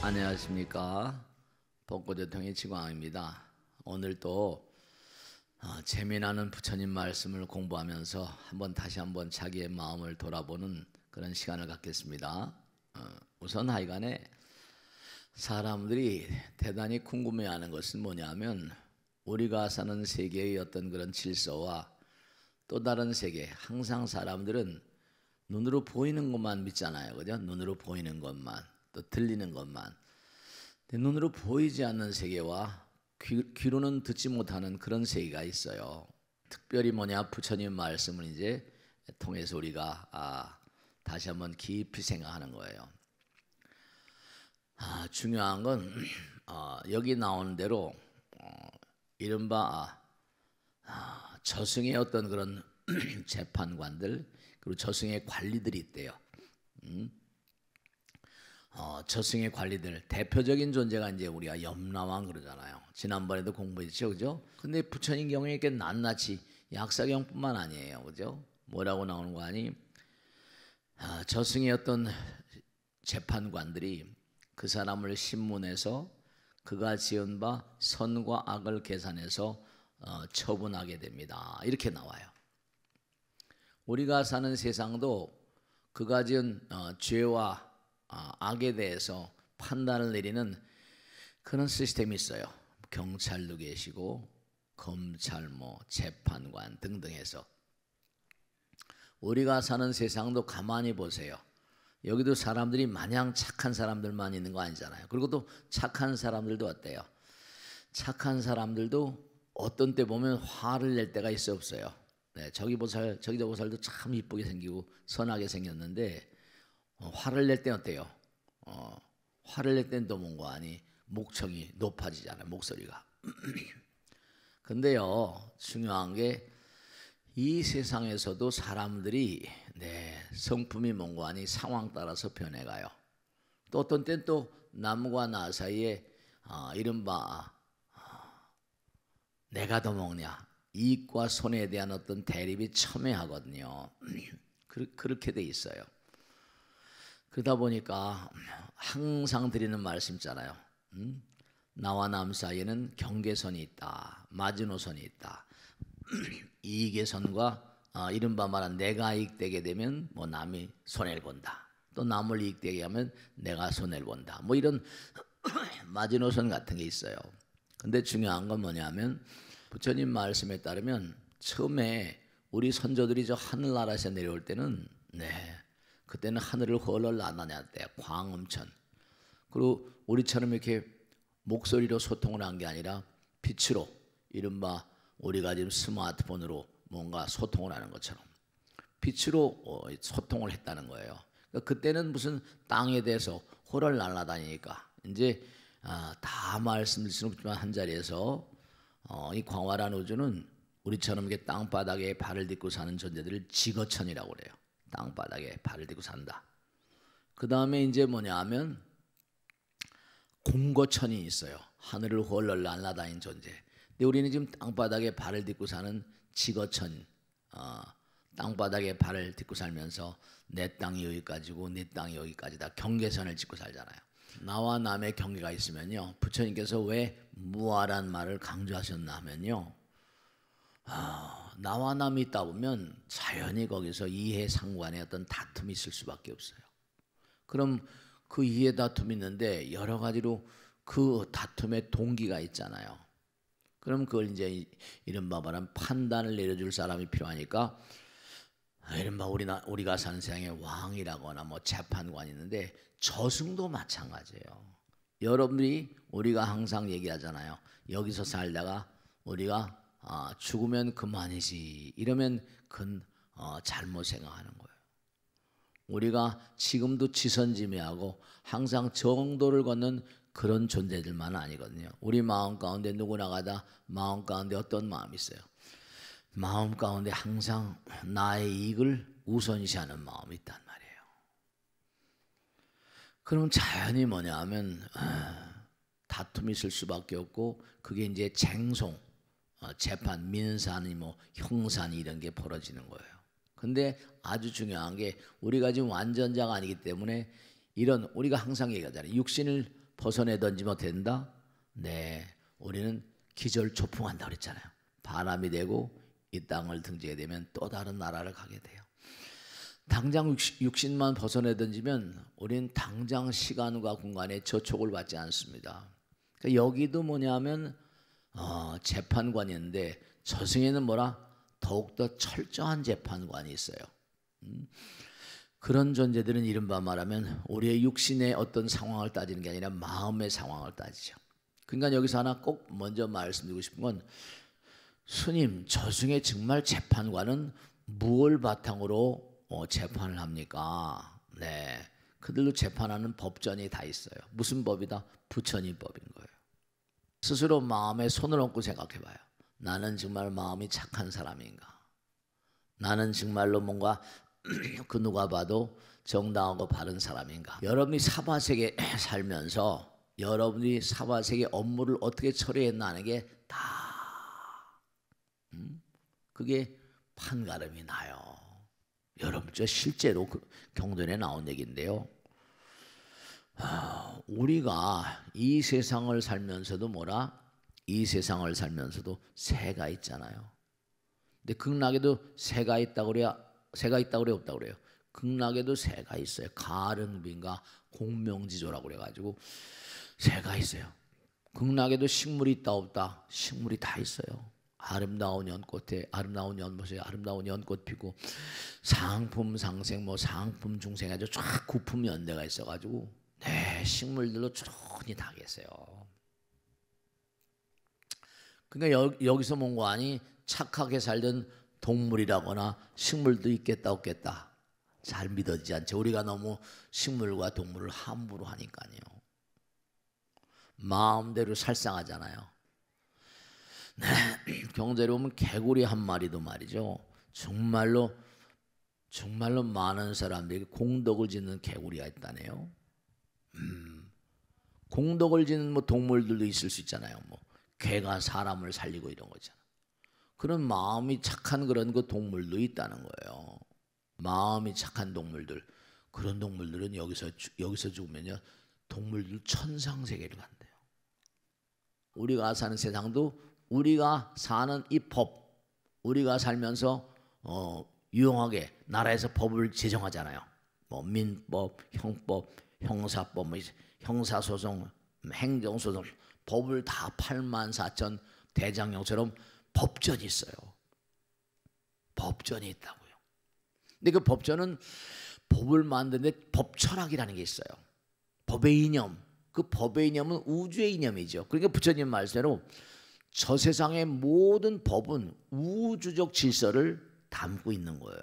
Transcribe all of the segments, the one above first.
안녕하십니까. 벚꽃여통의 지광입니다. 오늘도 재미나는 부처님 말씀을 공부하면서 다시 한번 자기의 마음을 돌아보는 그런 시간을 갖겠습니다. 우선 하여간에 사람들이 대단히 궁금해하는 것은 뭐냐면 우리가 사는 세계의 어떤 그런 질서와 또 다른 세계, 항상 사람들은 눈으로 보이는 것만 믿잖아요. 그죠? 눈으로 보이는 것만, 또 들리는 것만. 근데 눈으로 보이지 않는 세계와 귀로는 듣지 못하는 그런 세계가 있어요. 특별히 부처님 말씀을 이제 통해서 우리가 다시 한번 깊이 생각하는 거예요. 중요한 건 여기 나오는 대로 이른바 저승의 어떤 그런 재판관들 그리고 저승의 관리들이 있대요. 저승의 관리들 대표적인 존재가 이제 우리가 염라왕 그러잖아요. 지난번에도 공부했죠, 그죠? 근데 부처님 경우에 이렇게 낱낱이 약사경뿐만 아니에요, 그죠? 뭐라고 나오는 거 아니? 저승의 어떤 재판관들이 그 사람을 신문해서 그가 지은 바 선과 악을 계산해서 처분하게 됩니다. 이렇게 나와요. 우리가 사는 세상도 그가 지은 죄와 악에 대해서 판단을 내리는 그런 시스템이 있어요. 경찰도 계시고 검찰, 재판관 등등 해서 우리가 사는 세상도 가만히 보세요. 여기도 사람들이 마냥 착한 사람들만 있는 거 아니잖아요. 그리고 또 착한 사람들도 어때요? 착한 사람들도 어떤 때 보면 화를 낼 때가 있어 없어요? 네, 저기 저 보살도 참 이쁘게 생기고 선하게 생겼는데 화를 낼 때 어때요? 화를 낼 땐 또 뭔가 아니 목청이 높아지잖아요. 목소리가. 근데요, 중요한 게 이 세상에서도 사람들이 성품이 뭔가 아니 상황 따라서 변해가요. 또 어떤 때는 또 남과 나 사이에 이른바 내가 더 먹냐 이익과 손해에 대한 어떤 대립이 첨예하거든요. 그렇게 돼 있어요. 그러다 보니까 항상 드리는 말씀 있잖아요. 나와 남 사이에는 경계선이 있다. 마지노선이 있다. 이익의 선과 이른바 말한 내가 이익되게 되면 남이 손해를 본다. 또 남을 이익되게 하면 내가 손해를 본다. 이런 마지노선 같은 게 있어요. 근데 중요한 건 뭐냐면 부처님 말씀에 따르면 처음에 우리 선조들이 저 하늘나라에서 내려올 때는 그때는 하늘을 헐헐 나타냈대요. 광음천. 그리고 우리처럼 이렇게 목소리로 소통을 한 게 아니라 빛으로 이른바 우리가 지금 스마트폰으로 뭔가 소통을 하는 것처럼 빛으로 소통을 했다는 거예요. 그러니까 그때는 무슨 땅에 대해서 헐헐 날아다니니까 이제 다 말씀드릴 수는 없지만 한 자리에서 이 광활한 우주는 우리처럼 이렇게 땅바닥에 발을 딛고 사는 존재들을 지거천이라고 그래요. 땅바닥에 발을 딛고 산다. 그 다음에 이제 뭐냐면 공거천이 있어요. 하늘을 헐헐 날아다니는 존재. 근데 우리는 지금 땅바닥에 발을 딛고 사는 지거천, 땅바닥에 발을 딛고 살면서 내 땅이 여기까지고 네 땅이 여기까지다. 경계선을 짚고 살잖아요. 나와 남의 경계가 있으면요. 부처님께서 왜 무아란 말을 강조하셨나 하면요. 나와 남이 있다 보면 자연히 거기서 이해 상관의 어떤 다툼이 있을 수밖에 없어요. 그럼 그 이해 다툼이 있는데 여러 가지로 그 다툼의 동기가 있잖아요. 그럼 그걸 이제 이른바 말한 판단을 내려줄 사람이 필요하니까 이른바 우리가 사는 세상에 왕이라거나 재판관이 있는데 저승도 마찬가지예요. 여러분들이 우리가 항상 얘기하잖아요. 여기서 살다가 우리가 죽으면 그만이지 이러면 그건 잘못 생각하는 거예요. 우리가 지금도 지선지매하고 항상 정도를 걷는 그런 존재들만 아니거든요. 우리 마음 가운데 누구나가다 마음 가운데 어떤 마음이 있어요? 마음 가운데 항상 나의 이익을 우선시하는 마음이 있단 말이에요. 그럼 자연히 뭐냐면 다툼이 있을 수밖에 없고 그게 이제 쟁송, 재판, 민사니 형사니 이런 게 벌어지는 거예요. 근데 아주 중요한 게 우리가 지금 완전자가 아니기 때문에 이런 우리가 항상 얘기하잖아요. 육신을 벗어내 던지면 된다? 네, 우리는 기절초풍한다 그랬잖아요. 바람이 되고 이 땅을 등지게 되면 또 다른 나라를 가게 돼요. 당장 육신만 벗어내 던지면 우리는 당장 시간과 공간에 저촉을 받지 않습니다. 그러니까 여기도 뭐냐면 재판관인데 저승에는 뭐라? 더욱더 철저한 재판관이 있어요. 그런 존재들은 이른바 말하면 우리의 육신의 어떤 상황을 따지는 게 아니라 마음의 상황을 따지죠. 그러니까 여기서 하나 꼭 먼저 말씀드리고 싶은 건, 스님, 저승의 정말 재판관은 무엇을 바탕으로 재판을 합니까? 네, 그들도 재판하는 법전이 다 있어요. 무슨 법이다? 부처님 법인 거예요. 스스로 마음에 손을 얹고 생각해 봐요. 나는 정말 마음이 착한 사람인가? 나는 정말로 뭔가 그 누가 봐도 정당하고 바른 사람인가? 여러분이 사바세계 살면서 여러분이 사바세계 업무를 어떻게 처리했나 하는 게 다 그게 판가름이 나요. 여러분, 저 실제로 경전에 나온 얘기인데요. 우리가 이 세상을 살면서도 뭐라? 이 세상을 살면서도 새가 있잖아요. 근데 극락에도 새가 있다고 그래야, 새가 있다고 그래요, 없다고 그래요? 극락에도 새가 있어요. 가릉빈가 공명지조라고 그래가지고 새가 있어요. 극락에도 식물이 있다 없다? 식물이 다 있어요. 아름다운 연꽃에 아름다운 연못에 아름다운 연꽃 피고 상품 상생 뭐 상품 중생 아주 쫙 구품 연대가 있어가지고 네, 식물들로 초롱히 다 계세요. 그러니까 여기서 뭔가 아니 착하게 살던 동물이라거나 식물도 있겠다 없겠다 잘 믿어지지 않죠. 우리가 너무 식물과 동물을 함부로 하니까요. 마음대로 살상하잖아요. 네, 경제로 보면 개구리 한 마리도 말이죠. 정말로 많은 사람들이 공덕을 짓는 개구리가 있다네요. 공덕을 짓는 뭐 동물들도 있을 수 있잖아요. 뭐 개가 사람을 살리고 이런 거잖아. 그런 마음이 착한 그런 그 동물도 있다는 거예요. 마음이 착한 동물들, 그런 동물들은 여기서 죽으면요 동물들 천상세계를 간대요. 우리가 사는 세상도 우리가 사는 이 법, 우리가 살면서 유용하게 나라에서 법을 제정하잖아요. 뭐 민법, 형법, 형사법, 뭐 형사소송, 행정소송, 법을 다 84,000 대장경처럼 법전이 있어요. 법전이 있다고요. 근데 그 법전은 법을 만드는데 법철학이라는 게 있어요. 법의 이념, 그 법의 이념은 우주의 이념이죠. 그러니까 부처님 말씀대로 저 세상의 모든 법은 우주적 질서를 담고 있는 거예요.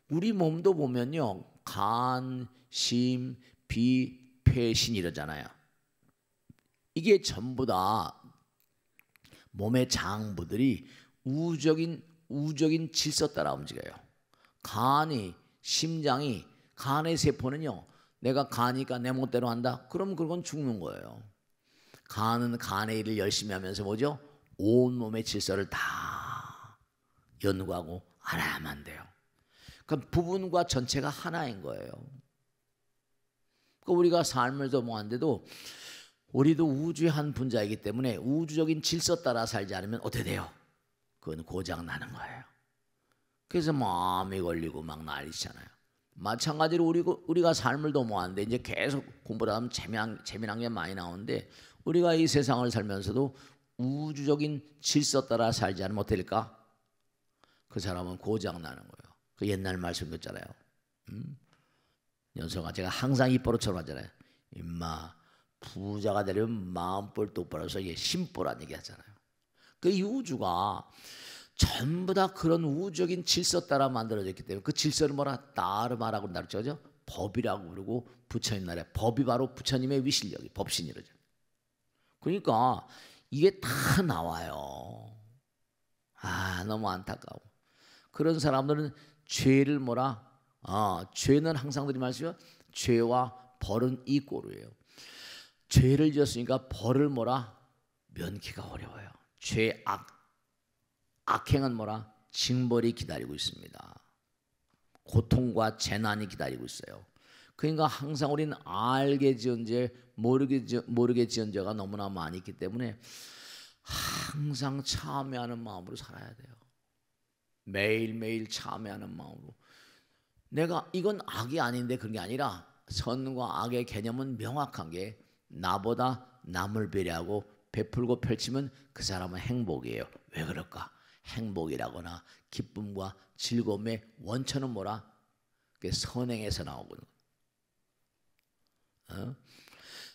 우리 몸도 보면요, 간, 심, 비, 폐, 신 이러잖아요. 이게 전부 다 몸의 장부들이 우주적인 질서 따라 움직여요. 간이, 심장이, 간의 세포는요, 내가 간이니까 내 멋대로 한다? 그럼 그건 죽는 거예요. 간은 간의 일을 열심히 하면서 뭐죠? 온몸의 질서를 다 연구하고 하나만 돼요. 그럼 부분과 전체가 하나인 거예요. 그러니까 우리가 삶을 도모하는데도 우리도 우주의 한 분자이기 때문에 우주적인 질서 따라 살지 않으면 어떻게 돼요? 그건 고장 나는 거예요. 그래서 마음이 걸리고 막 난리잖아요. 마찬가지로 우리가 삶을 도모하는데 이제 계속 공부를 하면 재미난 게 많이 나오는데, 우리가 이 세상을 살면서도 우주적인 질서 따라 살지 않으면 어떻게 될까? 그 사람은 고장 나는 거예요. 그 옛날 말씀 있잖아요. 연서가 제가 항상 입버릇처럼 하잖아요. 임마 부자가 되려면 마음볼 똑바로 해서 이게 심보란 얘기 하잖아요. 그 이 우주가 전부 다 그런 우주적인 질서 따라 만들어졌기 때문에 그 질서를 뭐라 따르마라고 나르죠. 법이라고 부르고 부처님 나라에 법이 바로 부처님의 위실력이 법신이라죠. 그러니까 이게 다 나와요. 너무 안타까워. 그런 사람들은 죄를 뭐라? 죄는 항상 드린 말씀이요. 죄와 벌은 이꼬르예요. 죄를 지었으니까 벌을 뭐라? 면키가 어려워요. 악행은 뭐라? 징벌이 기다리고 있습니다. 고통과 재난이 기다리고 있어요. 그러니까 항상 우리는 알게 지은 죄, 모르게 지은 죄가 너무나 많이 있기 때문에 항상 참회하는 마음으로 살아야 돼요. 매일매일 참회하는 마음으로. 내가 이건 악이 아닌데 그런 게 아니라 선과 악의 개념은 명확한 게 나보다 남을 배려하고 베풀고 펼치면 그 사람은 행복이에요. 왜 그럴까? 행복이라거나 기쁨과 즐거움의 원천은 뭐라? 그게 선행에서 나오거든.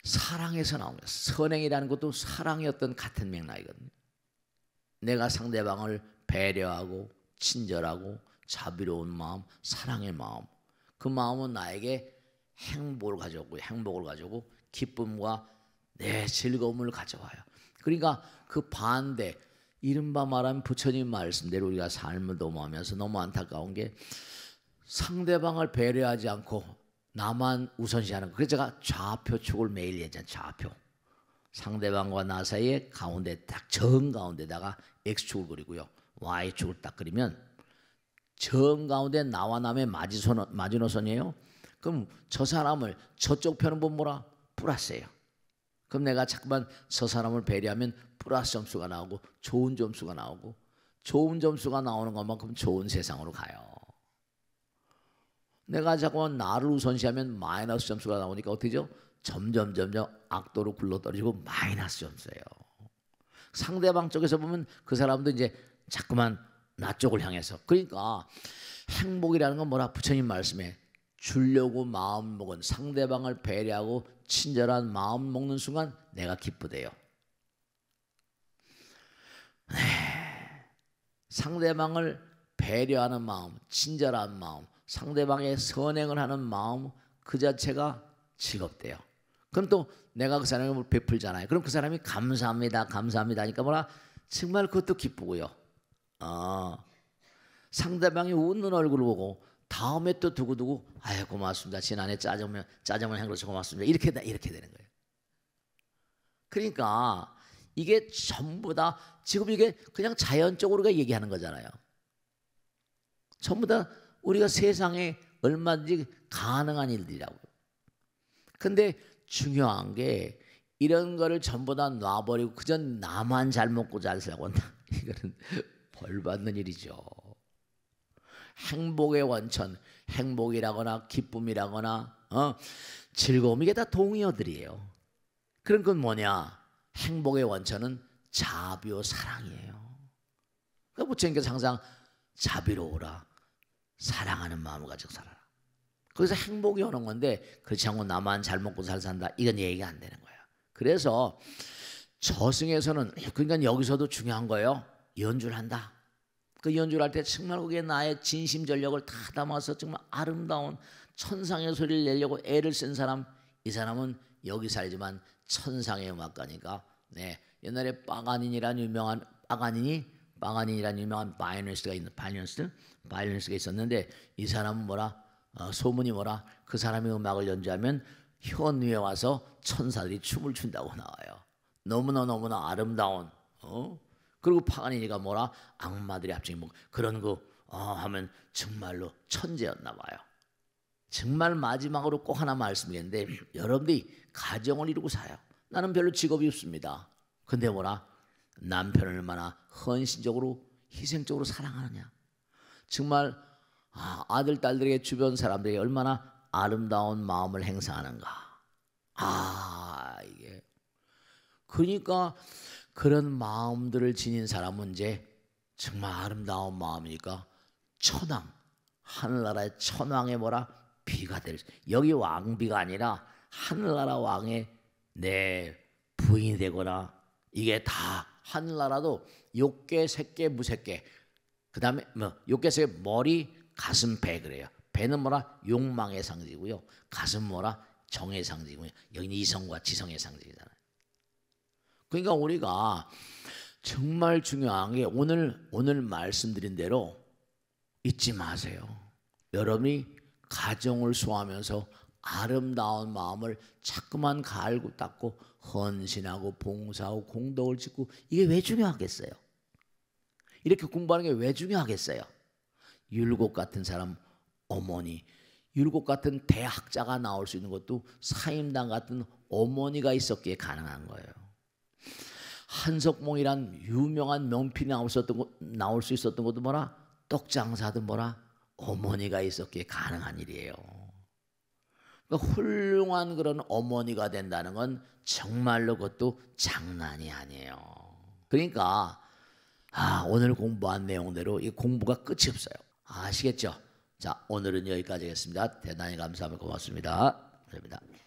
사랑에서 나온 거야. 선행이라는 것도 사랑의 어떤 같은 맥락이거든요. 내가 상대방을 배려하고 친절하고 자비로운 마음, 사랑의 마음, 그 마음은 나에게 행복을 가져오고 기쁨과 내 즐거움을 가져와요. 그러니까 그 반대, 이른바 말하면 부처님 말씀대로 우리가 삶을 도모하면서 너무 안타까운 게 상대방을 배려하지 않고 나만 우선시하는 거. 그래서 제가 좌표축을 매일 얘기하잖아요. 좌표. 상대방과 나 사이에 가운데 딱 정가운데다가 X축을 그리고요. Y축을 딱 그리면 정가운데 나와 남의 마지노선이에요. 그럼 저 사람을 저쪽 편은 뭐라? 플러스예요. 그럼 내가 자꾸만 저 사람을 배려하면 플러스 점수가 나오고 좋은 점수가 나오고 좋은 점수가 나오는 것만큼 좋은 세상으로 가요. 내가 자꾸만 나를 우선시하면 마이너스 점수가 나오니까 어떻게죠? 점점 악도로 굴러떨어지고 마이너스 점수예요. 상대방 쪽에서 보면 그 사람도 이제 자꾸만 나 쪽을 향해서. 그러니까 행복이라는 건 뭐라? 부처님 말씀에 주려고 마음 먹은, 상대방을 배려하고 친절한 마음 먹는 순간 내가 기쁘대요. 상대방을 배려하는 마음, 친절한 마음, 상대방의 선행을 하는 마음 그 자체가 즐겁대요. 그럼 또 내가 그 사람을 베풀잖아요. 그럼 그 사람이 감사합니다 하니까 뭐라? 정말 그것도 기쁘고요. 상대방이 웃는 얼굴을 보고 다음에 또 두고두고 아유 고맙습니다. 지난해 짜장면 해줘서 고맙습니다. 이렇게 되는 거예요. 그러니까 이게 전부 다 지금 이게 그냥 자연적으로 얘기하는 거잖아요. 전부 다 우리가 세상에 얼마든지 가능한 일들이라고요. 근데 중요한 게 이런 거를 전부 다 놔버리고 그저 나만 잘 먹고 잘 살고 한다. 이거는 벌 받는 일이죠. 행복의 원천, 행복이라거나 기쁨이라거나 즐거움, 이게 다 동의어들이에요. 그런 건 뭐냐? 행복의 원천은 자비와 사랑이에요. 그러니까 부처님께서 항상 자비로우라, 사랑하는 마음을 가지고 살아라. 그래서 행복이 오는 건데 그렇지 않고 나만 잘 먹고 잘 산다, 이건 얘기가 안 되는 거예요. 그래서 저승에서는, 그러니까 여기서도 중요한 거예요. 연주를 한다. 그 연주를 할 때 정말 그게 나의 진심 전력을 다 담아서 정말 아름다운 천상의 소리를 내려고 애를 쓴 사람, 이 사람은 여기 살지만 천상의 음악가니까. 네, 옛날에 빠가닌이라는 유명한 바이올리니스트가 있었는데 이 사람은 뭐라? 소문이 뭐라? 그 사람이 음악을 연주하면 현위에 와서 천사들이 춤을 춘다고 나와요. 너무나 아름다운. 그리고 파가니니가 뭐라? 악마들이 합창이 뭐 그런 거 하면 정말로 천재였나 봐요. 정말 마지막으로 꼭 하나 말씀드리는데, 여러분들이 가정을 이루고 사요. 나는 별로 직업이 없습니다. 근데 뭐라? 남편을 얼마나 헌신적으로 희생적으로 사랑하느냐. 정말 아들 딸들에게 주변 사람들에게 얼마나 아름다운 마음을 행사하는가. 이게 그러니까 그런 마음들을 지닌 사람은 이제 정말 아름다운 마음이니까 천왕, 하늘나라의 천왕의 뭐라? 비가 될, 여기 왕비가 아니라 하늘나라 왕의 내 부인이 되거나, 이게 다 하늘나라도 욕계, 색계, 무색계, 그 다음에 욕계, 색계, 머리, 가슴, 배, 그래요. 배는 뭐라? 욕망의 상징이고요. 가슴 뭐라? 정의 상징이고요. 여기는 이성과 지성의 상징이잖아요. 그러니까 우리가 정말 중요한 게 오늘 말씀드린 대로 잊지 마세요. 여러분이 가정을 수호하면서 아름다운 마음을 자꾸만 갈고 닦고 헌신하고 봉사하고 공덕을 짓고, 이게 왜 중요하겠어요? 이렇게 공부하는 게 왜 중요하겠어요? 율곡 같은 사람 어머니, 율곡 같은 대학자가 나올 수 있는 것도 사임당 같은 어머니가 있었기에 가능한 거예요. 한석봉이란 유명한 명필이 나올 수 있었던 것도 뭐라? 떡장사도 뭐라? 어머니가 있었기에 가능한 일이에요. 그러니까 훌륭한 그런 어머니가 된다는 건 정말로 그것도 장난이 아니에요. 그러니까 오늘 공부한 내용대로 이 공부가 끝이 없어요. 아시겠죠? 자, 오늘은 여기까지 하겠습니다. 대단히 감사합니다. 고맙습니다. 감사합니다.